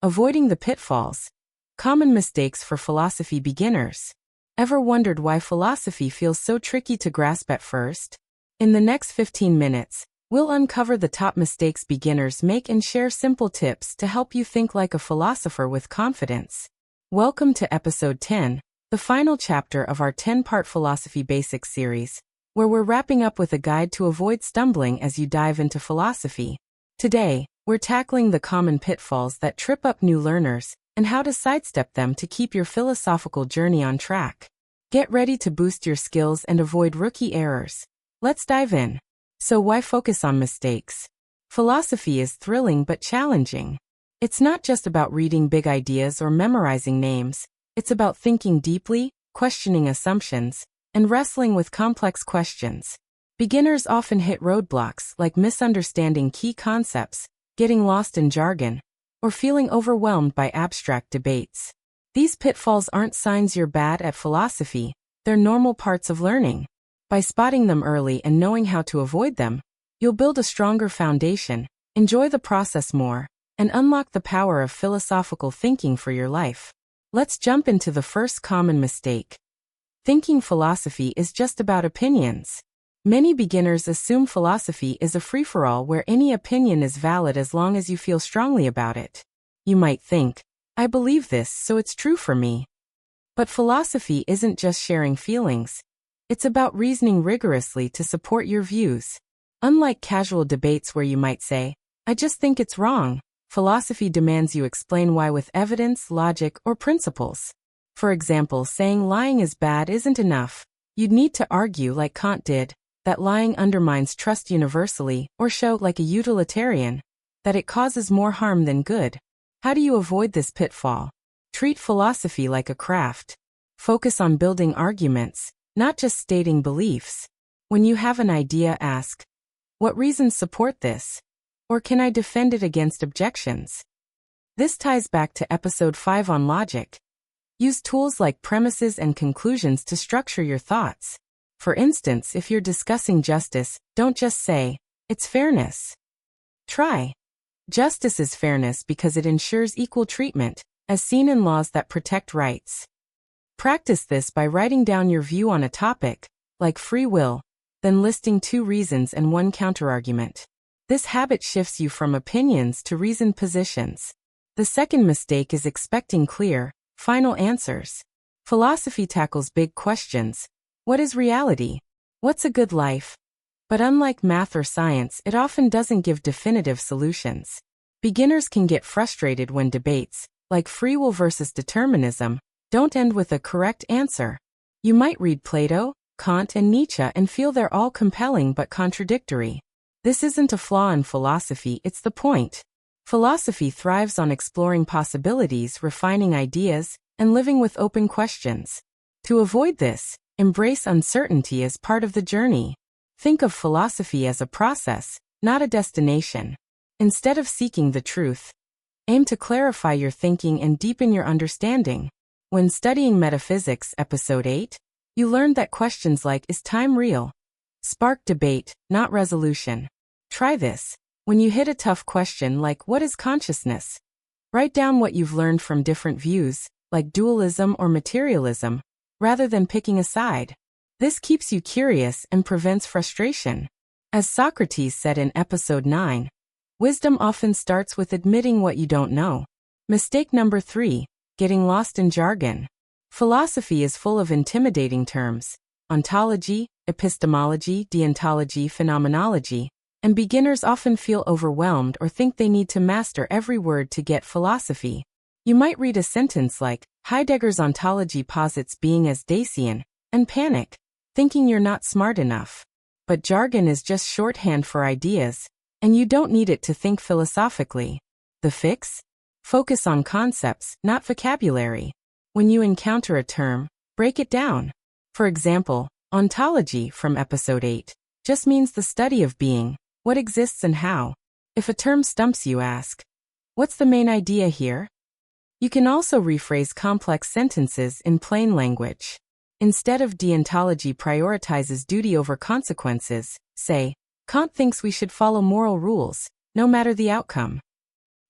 Avoiding the pitfalls. Common mistakes for philosophy beginners. Ever wondered why philosophy feels so tricky to grasp at first? In the next 15 minutes, we'll uncover the top mistakes beginners make and share simple tips to help you think like a philosopher with confidence. Welcome to episode 10, the final chapter of our 10-part Philosophy Basics series, where we're wrapping up with a guide to avoid stumbling as you dive into philosophy. Today, we're tackling the common pitfalls that trip up new learners and how to sidestep them to keep your philosophical journey on track. Get ready to boost your skills and avoid rookie errors. Let's dive in. So why focus on mistakes? Philosophy is thrilling but challenging. It's not just about reading big ideas or memorizing names. It's about thinking deeply, questioning assumptions, and wrestling with complex questions. Beginners often hit roadblocks like misunderstanding key concepts, getting lost in jargon, or feeling overwhelmed by abstract debates. These pitfalls aren't signs you're bad at philosophy, they're normal parts of learning. By spotting them early and knowing how to avoid them, you'll build a stronger foundation, enjoy the process more, and unlock the power of philosophical thinking for your life. Let's jump into the first common mistake. Thinking philosophy is just about opinions. Many beginners assume philosophy is a free-for-all where any opinion is valid as long as you feel strongly about it. You might think, I believe this, so it's true for me. But philosophy isn't just sharing feelings. It's about reasoning rigorously to support your views. Unlike casual debates where you might say, I just think it's wrong, philosophy demands you explain why with evidence, logic, or principles. For example, saying lying is bad isn't enough. You'd need to argue, like Kant did, that lying undermines trust universally, or show, like a utilitarian, that it causes more harm than good. How do you avoid this pitfall? Treat philosophy like a craft. Focus on building arguments, not just stating beliefs. When you have an idea, ask, what reasons support this? Or can I defend it against objections? This ties back to episode 5 on logic. Use tools like premises and conclusions to structure your thoughts. For instance, if you're discussing justice, don't just say, it's fairness. Try. Justice is fairness because it ensures equal treatment, as seen in laws that protect rights. Practice this by writing down your view on a topic, like free will, then listing 2 reasons and 1 counterargument. This habit shifts you from opinions to reasoned positions. The second mistake is expecting clear, final answers. Philosophy tackles big questions. What is reality? What's a good life? But unlike math or science, it often doesn't give definitive solutions. Beginners can get frustrated when debates, like free will versus determinism, don't end with a correct answer. You might read Plato, Kant, and Nietzsche and feel they're all compelling but contradictory. This isn't a flaw in philosophy, it's the point. Philosophy thrives on exploring possibilities, refining ideas, and living with open questions. To avoid this, embrace uncertainty as part of the journey. Think of philosophy as a process, not a destination. Instead of seeking the truth, aim to clarify your thinking and deepen your understanding. When studying metaphysics, episode 8, you learned that questions like, is time real? Spark debate, not resolution. Try this. When you hit a tough question like, what is consciousness? Write down what you've learned from different views, like dualism or materialism, rather than picking a side. This keeps you curious and prevents frustration. As Socrates said in episode 9, wisdom often starts with admitting what you don't know. Mistake number 3, getting lost in jargon. Philosophy is full of intimidating terms, ontology, epistemology, deontology, phenomenology, and beginners often feel overwhelmed or think they need to master every word to get philosophy. You might read a sentence like, Heidegger's ontology posits being as Dasein, and panic, thinking you're not smart enough. But jargon is just shorthand for ideas, and you don't need it to think philosophically. The fix? Focus on concepts, not vocabulary. When you encounter a term, break it down. For example, ontology from episode 8 just means the study of being, what exists and how. If a term stumps you, ask, what's the main idea here? You can also rephrase complex sentences in plain language. Instead of deontology prioritizes duty over consequences, say, Kant thinks we should follow moral rules, no matter the outcome.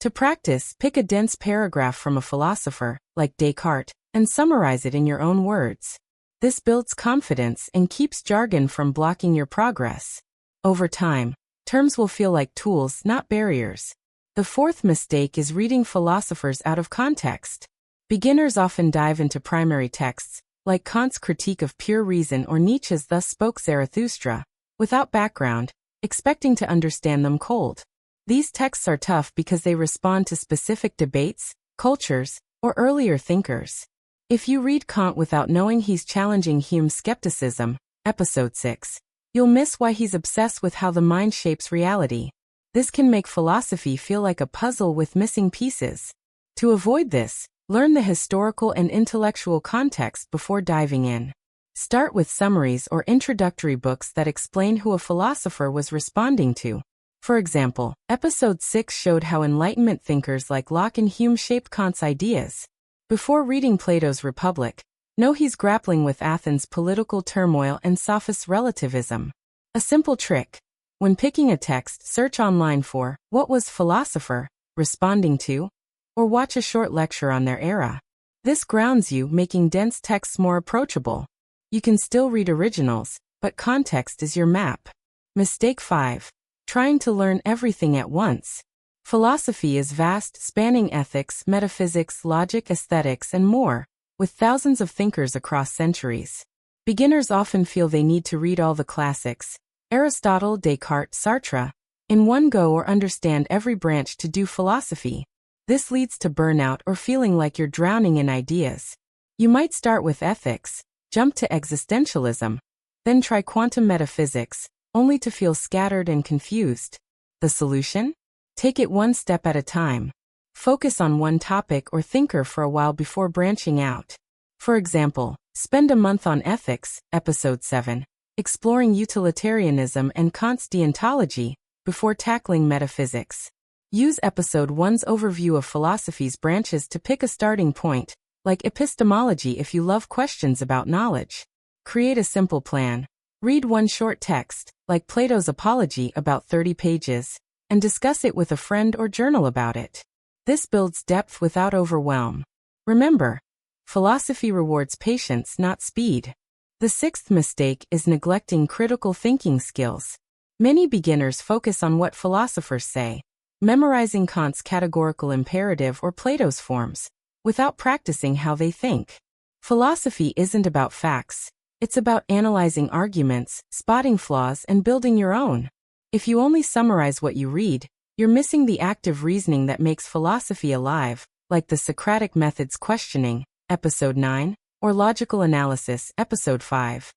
To practice, pick a dense paragraph from a philosopher, like Descartes, and summarize it in your own words. This builds confidence and keeps jargon from blocking your progress. Over time, terms will feel like tools, not barriers. The fourth mistake is reading philosophers out of context. Beginners often dive into primary texts, like Kant's Critique of Pure Reason or Nietzsche's Thus Spoke Zarathustra, without background, expecting to understand them cold. These texts are tough because they respond to specific debates, cultures, or earlier thinkers. If you read Kant without knowing he's challenging Hume's skepticism, Episode 6, you'll miss why he's obsessed with how the mind shapes reality. This can make philosophy feel like a puzzle with missing pieces. To avoid this, learn the historical and intellectual context before diving in. Start with summaries or introductory books that explain who a philosopher was responding to. For example, Episode 6 showed how Enlightenment thinkers like Locke and Hume shaped Kant's ideas. Before reading Plato's Republic, know he's grappling with Athens' political turmoil and sophist relativism. A simple trick: when picking a text, search online for "What was Philosopher responding to?" or watch a short lecture on their era. This grounds you, making dense texts more approachable. You can still read originals, but context is your map. Mistake 5. Trying to learn everything at once. Philosophy is vast, spanning ethics, metaphysics, logic, aesthetics, and more, with thousands of thinkers across centuries. Beginners often feel they need to read all the classics, Aristotle, Descartes, Sartre, in one go or understand every branch to do philosophy. This leads to burnout or feeling like you're drowning in ideas. You might start with ethics, jump to existentialism, then try quantum metaphysics, only to feel scattered and confused. The solution? Take it one step at a time. Focus on one topic or thinker for a while before branching out. For example, spend a month on ethics, Episode 7, exploring utilitarianism and Kant's deontology, before tackling metaphysics. Use Episode 1's overview of philosophy's branches to pick a starting point, like epistemology if you love questions about knowledge. Create a simple plan. Read one short text, like Plato's Apology, about 30 pages, and discuss it with a friend or journal about it. This builds depth without overwhelm. Remember, philosophy rewards patience, not speed. The sixth mistake is neglecting critical thinking skills. Many beginners focus on what philosophers say, memorizing Kant's categorical imperative or Plato's forms, without practicing how they think. Philosophy isn't about facts. It's about analyzing arguments, spotting flaws, and building your own. If you only summarize what you read, you're missing the active reasoning that makes philosophy alive, like the Socratic method's questioning, Episode 9, or logical analysis, Episode 5.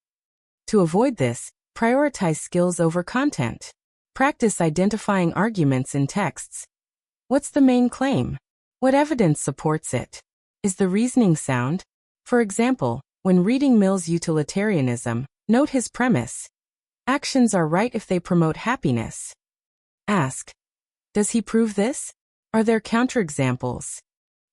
To avoid this, prioritize skills over content. Practice identifying arguments in texts. What's the main claim? What evidence supports it? Is the reasoning sound? For example, when reading Mill's Utilitarianism, note his premise: actions are right if they promote happiness. Ask, does he prove this? Are there counterexamples?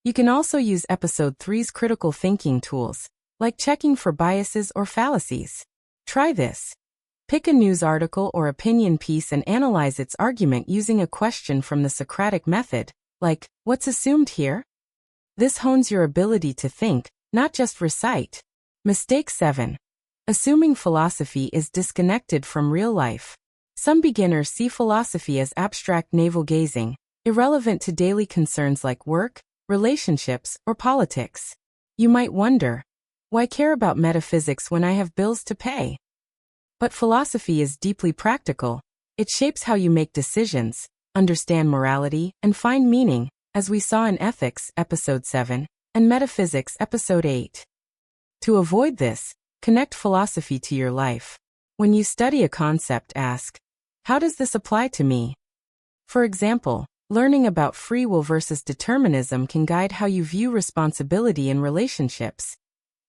You can also use Episode 3's critical thinking tools, like checking for biases or fallacies. Try this. Pick a news article or opinion piece and analyze its argument using a question from the Socratic method, like, what's assumed here? This hones your ability to think, not just recite. Mistake 7. Assuming philosophy is disconnected from real life. Some beginners see philosophy as abstract navel-gazing, irrelevant to daily concerns like work, relationships, or politics. You might wonder, why care about metaphysics when I have bills to pay? But philosophy is deeply practical. It shapes how you make decisions, understand morality, and find meaning, as we saw in Ethics, Episode 7, and Metaphysics, Episode 8. To avoid this, connect philosophy to your life. When you study a concept, ask, how does this apply to me? For example, learning about free will versus determinism can guide how you view responsibility in relationships.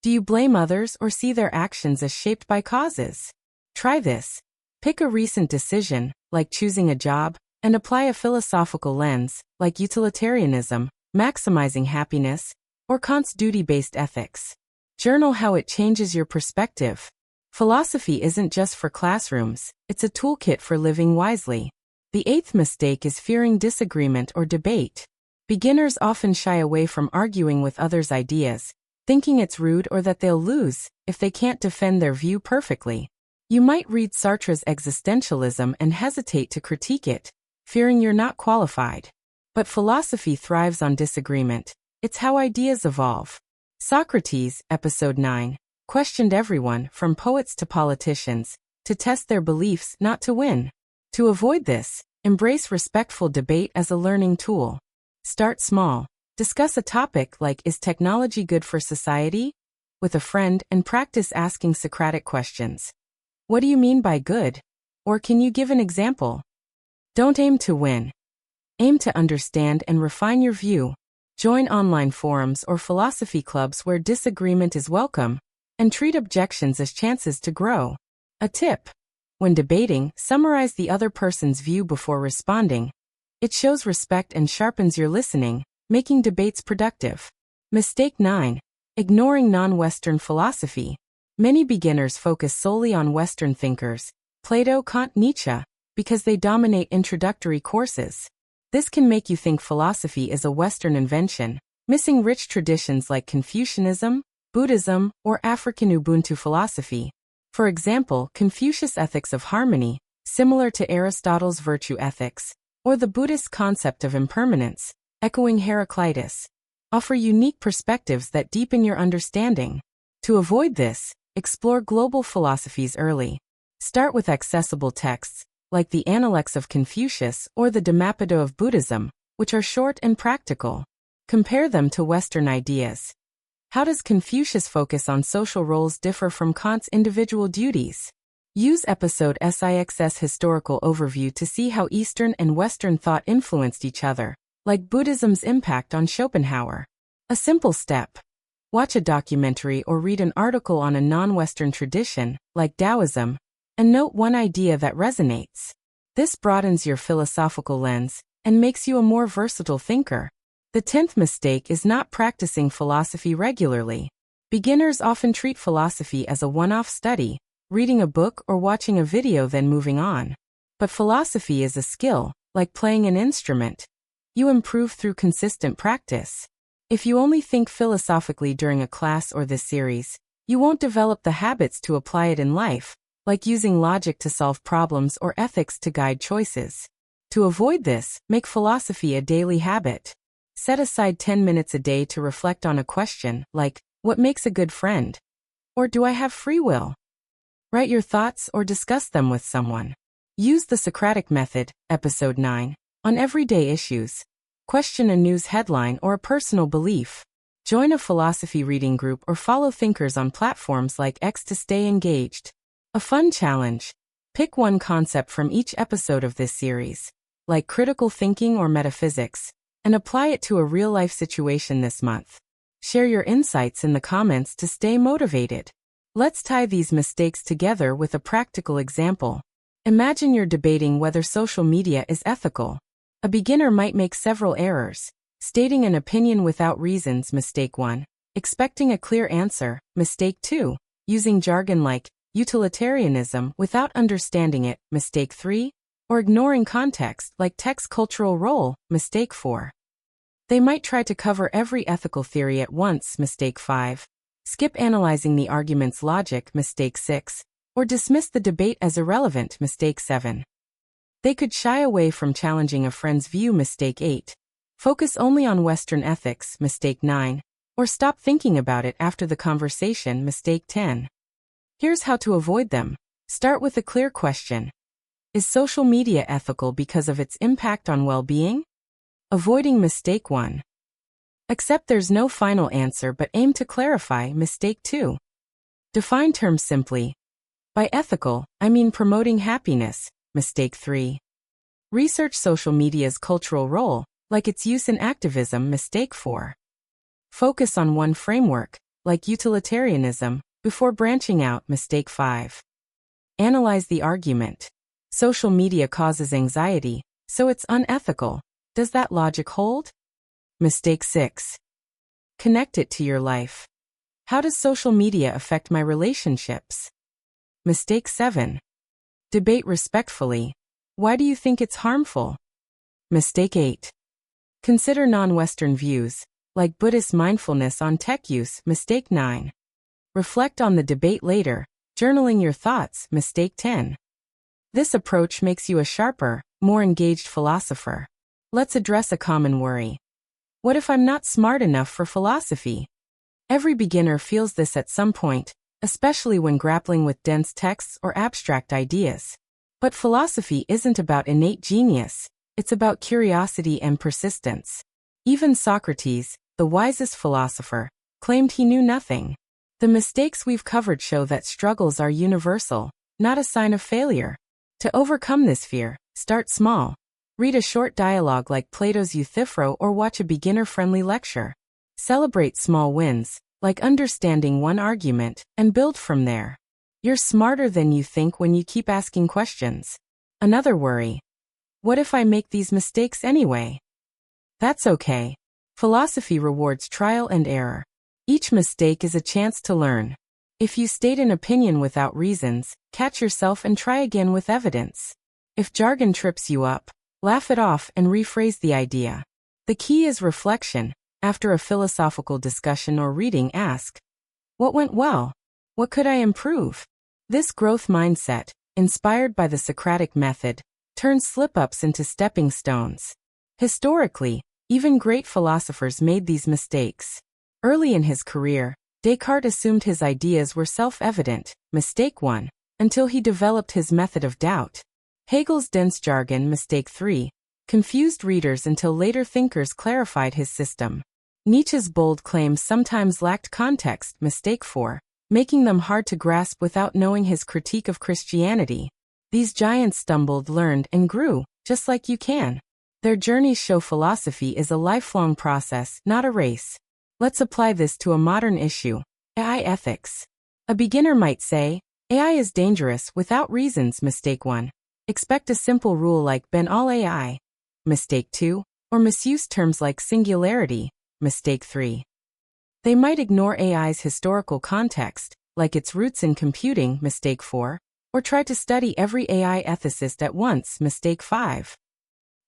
Do you blame others or see their actions as shaped by causes? Try this. Pick a recent decision, like choosing a job, and apply a philosophical lens, like utilitarianism, maximizing happiness, or Kant's duty-based ethics. Journal how it changes your perspective. Philosophy isn't just for classrooms, it's a toolkit for living wisely. The eighth mistake is fearing disagreement or debate. Beginners often shy away from arguing with others' ideas, thinking it's rude or that they'll lose if they can't defend their view perfectly. You might read Sartre's Existentialism and hesitate to critique it, fearing you're not qualified. But philosophy thrives on disagreement. It's how ideas evolve. Socrates, Episode 9, questioned everyone, from poets to politicians, to test their beliefs, not to win. To avoid this, embrace respectful debate as a learning tool. Start small. Discuss a topic like, is technology good for society? With a friend, and practice asking Socratic questions. What do you mean by good? Or can you give an example? Don't aim to win. Aim to understand and refine your view. Join online forums or philosophy clubs where disagreement is welcome, and treat objections as chances to grow. A tip: when debating, summarize the other person's view before responding. It shows respect and sharpens your listening, making debates productive. Mistake 9. Ignoring non-Western philosophy. Many beginners focus solely on Western thinkers, Plato, Kant, Nietzsche, because they dominate introductory courses. This can make you think philosophy is a Western invention, missing rich traditions like Confucianism, Buddhism, or African Ubuntu philosophy. For example, Confucius' ethics of harmony, similar to Aristotle's virtue ethics, or the Buddhist concept of impermanence, echoing Heraclitus, offer unique perspectives that deepen your understanding. To avoid this, explore global philosophies early. Start with accessible texts, like the Analects of Confucius or the Dhammapada of Buddhism, which are short and practical. Compare them to Western ideas. How does Confucius' focus on social roles differ from Kant's individual duties? Use episode 6's historical overview to see how Eastern and Western thought influenced each other, like Buddhism's impact on Schopenhauer. A simple step: watch a documentary or read an article on a non-Western tradition, like Taoism, and note one idea that resonates. This broadens your philosophical lens and makes you a more versatile thinker. The 10th mistake is not practicing philosophy regularly. Beginners often treat philosophy as a one-off study, reading a book or watching a video then moving on. But philosophy is a skill, like playing an instrument. You improve through consistent practice. If you only think philosophically during a class or this series, you won't develop the habits to apply it in life, like using logic to solve problems or ethics to guide choices. To avoid this, make philosophy a daily habit. Set aside 10 minutes a day to reflect on a question, like, what makes a good friend? Or do I have free will? Write your thoughts or discuss them with someone. Use the Socratic method, episode 9, on everyday issues. Question a news headline or a personal belief. Join a philosophy reading group or follow thinkers on platforms like X to stay engaged. A fun challenge: pick one concept from each episode of this series, like critical thinking or metaphysics, and apply it to a real-life situation this month. Share your insights in the comments to stay motivated. Let's tie these mistakes together with a practical example. Imagine you're debating whether social media is ethical. A beginner might make several errors: stating an opinion without reasons, mistake 1; expecting a clear answer, mistake 2; using jargon like utilitarianism without understanding it, mistake 3; or ignoring context like text cultural role, mistake 4. They might try to cover every ethical theory at once, mistake 5; skip analyzing the argument's logic, mistake 6; or dismiss the debate as irrelevant, mistake 7. They could shy away from challenging a friend's view, mistake 8; focus only on Western ethics, mistake 9; or stop thinking about it after the conversation, mistake 10. Here's how to avoid them. Start with a clear question. Is social media ethical because of its impact on well-being? Avoiding mistake 1. Accept there's no final answer but aim to clarify, mistake 2. Define terms simply. By ethical, I mean promoting happiness, mistake 3. Research social media's cultural role, like its use in activism, mistake 4. Focus on one framework, like utilitarianism, before branching out, mistake 5. Analyze the argument. Social media causes anxiety, so it's unethical. Does that logic hold? Mistake 6. Connect it to your life. How does social media affect my relationships? Mistake 7. Debate respectfully. Why do you think it's harmful? Mistake 8. Consider non-Western views, like Buddhist mindfulness on tech use, mistake 9. Reflect on the debate later, journaling your thoughts, mistake 10. This approach makes you a sharper, more engaged philosopher. Let's address a common worry. What if I'm not smart enough for philosophy? Every beginner feels this at some point, especially when grappling with dense texts or abstract ideas. But philosophy isn't about innate genius, it's about curiosity and persistence. Even Socrates, the wisest philosopher, claimed he knew nothing. The mistakes we've covered show that struggles are universal, not a sign of failure. To overcome this fear, start small. Read a short dialogue like Plato's Euthyphro or watch a beginner-friendly lecture. Celebrate small wins, like understanding one argument, and build from there. You're smarter than you think when you keep asking questions. Another worry. What if I make these mistakes anyway? That's okay. Philosophy rewards trial and error. Each mistake is a chance to learn. If you state an opinion without reasons, catch yourself and try again with evidence. If jargon trips you up, laugh it off and rephrase the idea. The key is reflection. After a philosophical discussion or reading, ask, what went well? What could I improve? This growth mindset, inspired by the Socratic method, turns slip-ups into stepping stones. Historically, even great philosophers made these mistakes. Early in his career, Descartes assumed his ideas were self-evident, mistake 1, until he developed his method of doubt. Hegel's dense jargon, mistake 3, confused readers until later thinkers clarified his system. Nietzsche's bold claims sometimes lacked context, mistake 4, making them hard to grasp without knowing his critique of Christianity. These giants stumbled, learned, and grew, just like you can. Their journeys show philosophy is a lifelong process, not a race. Let's apply this to a modern issue, AI ethics. A beginner might say, AI is dangerous without reasons, mistake 1. Expect a simple rule like ban all AI, mistake 2, or misuse terms like singularity, mistake 3. They might ignore AI's historical context, like its roots in computing, mistake 4, or try to study every AI ethicist at once, mistake 5.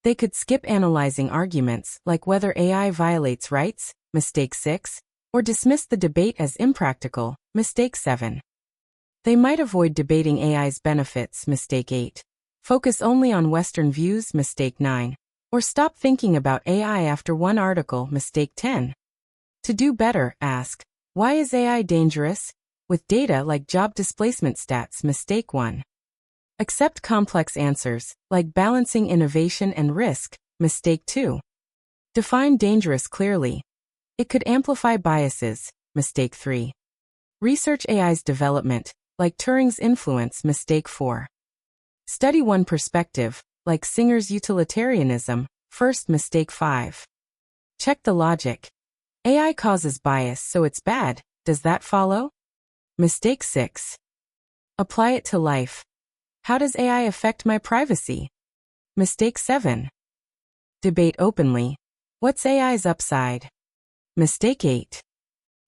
They could skip analyzing arguments, like whether AI violates rights, mistake 6, or dismiss the debate as impractical, mistake 7. They might avoid debating AI's benefits, mistake 8. Focus only on Western views, mistake 9. Or stop thinking about AI after one article, mistake 10. To do better, ask, why is AI dangerous? With data like job displacement stats, mistake 1. Accept complex answers, like balancing innovation and risk, mistake 2. Define dangerous clearly. It could amplify biases, mistake 3. Research AI's development, like Turing's influence, mistake 4. Study one perspective, like Singer's utilitarianism, first, mistake 5. Check the logic. AI causes bias, so it's bad. Does that follow? Mistake 6. Apply it to life. How does AI affect my privacy? Mistake 7. Debate openly. What's AI's upside? Mistake 8.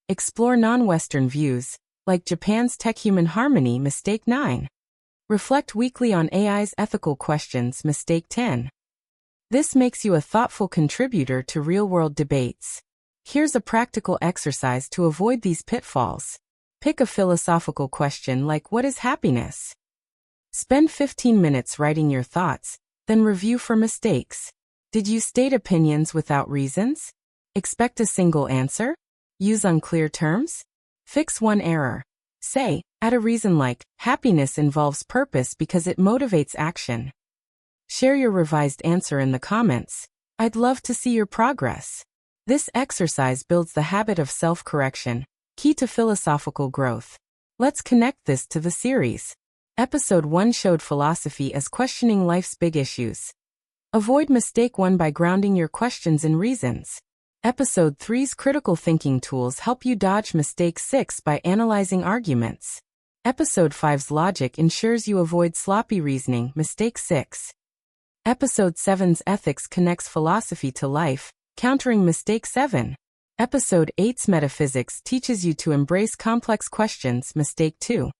Explore non-Western views, like Japan's tech-human harmony, mistake 9. Reflect weekly on AI's ethical questions, mistake 10. This makes you a thoughtful contributor to real-world debates. Here's a practical exercise to avoid these pitfalls. Pick a philosophical question like, what is happiness? Spend 15 minutes writing your thoughts, then review for mistakes. Did you state opinions without reasons? Expect a single answer? Use unclear terms? Fix one error. Say, add a reason like, happiness involves purpose because it motivates action. Share your revised answer in the comments. I'd love to see your progress. This exercise builds the habit of self-correction, key to philosophical growth. Let's connect this to the series. Episode 1 showed philosophy as questioning life's big issues. Avoid mistake 1 by grounding your questions in reasons. Episode 3's critical thinking tools help you dodge mistake 6 by analyzing arguments. Episode 5's logic ensures you avoid sloppy reasoning, mistake 6. Episode 7's ethics connects philosophy to life, countering mistake 7. Episode 8's metaphysics teaches you to embrace complex questions, mistake 2.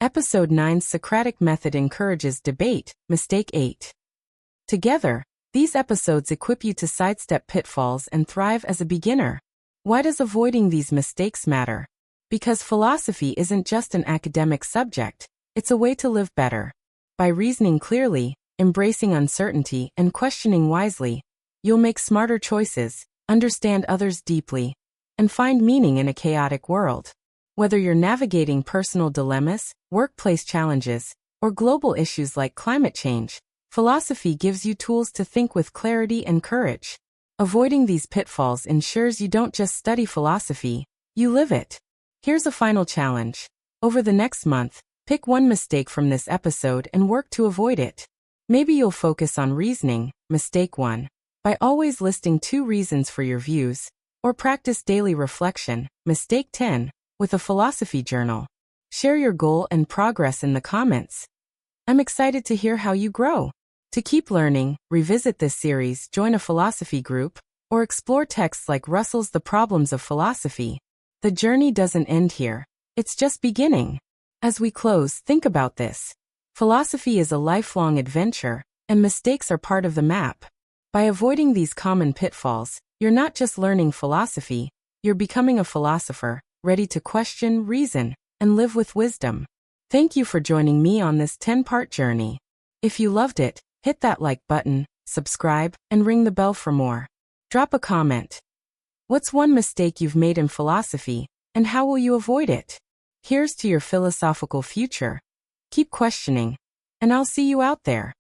Episode 9's Socratic method encourages debate, mistake 8. Together, These episodes equip you to sidestep pitfalls and thrive as a beginner. Why does avoiding these mistakes matter? Because philosophy isn't just an academic subject, it's a way to live better. By reasoning clearly, embracing uncertainty, and questioning wisely, you'll make smarter choices, understand others deeply, and find meaning in a chaotic world. Whether you're navigating personal dilemmas, workplace challenges, or global issues like climate change, philosophy gives you tools to think with clarity and courage. Avoiding these pitfalls ensures you don't just study philosophy, you live it. Here's a final challenge. Over the next month, pick one mistake from this episode and work to avoid it. Maybe you'll focus on reasoning, mistake 1, by always listing 2 reasons for your views, or practice daily reflection, mistake 10, with a philosophy journal. Share your goal and progress in the comments. I'm excited to hear how you grow. To keep learning, revisit this series, join a philosophy group, or explore texts like Russell's The Problems of Philosophy. The journey doesn't end here. It's just beginning. As we close, think about this. Philosophy is a lifelong adventure, and mistakes are part of the map. By avoiding these common pitfalls, you're not just learning philosophy, you're becoming a philosopher, ready to question, reason, and live with wisdom. Thank you for joining me on this 10-part journey. If you loved it, hit that like button, subscribe, and ring the bell for more. Drop a comment. What's one mistake you've made in philosophy, and how will you avoid it? Here's to your philosophical future. Keep questioning, and I'll see you out there.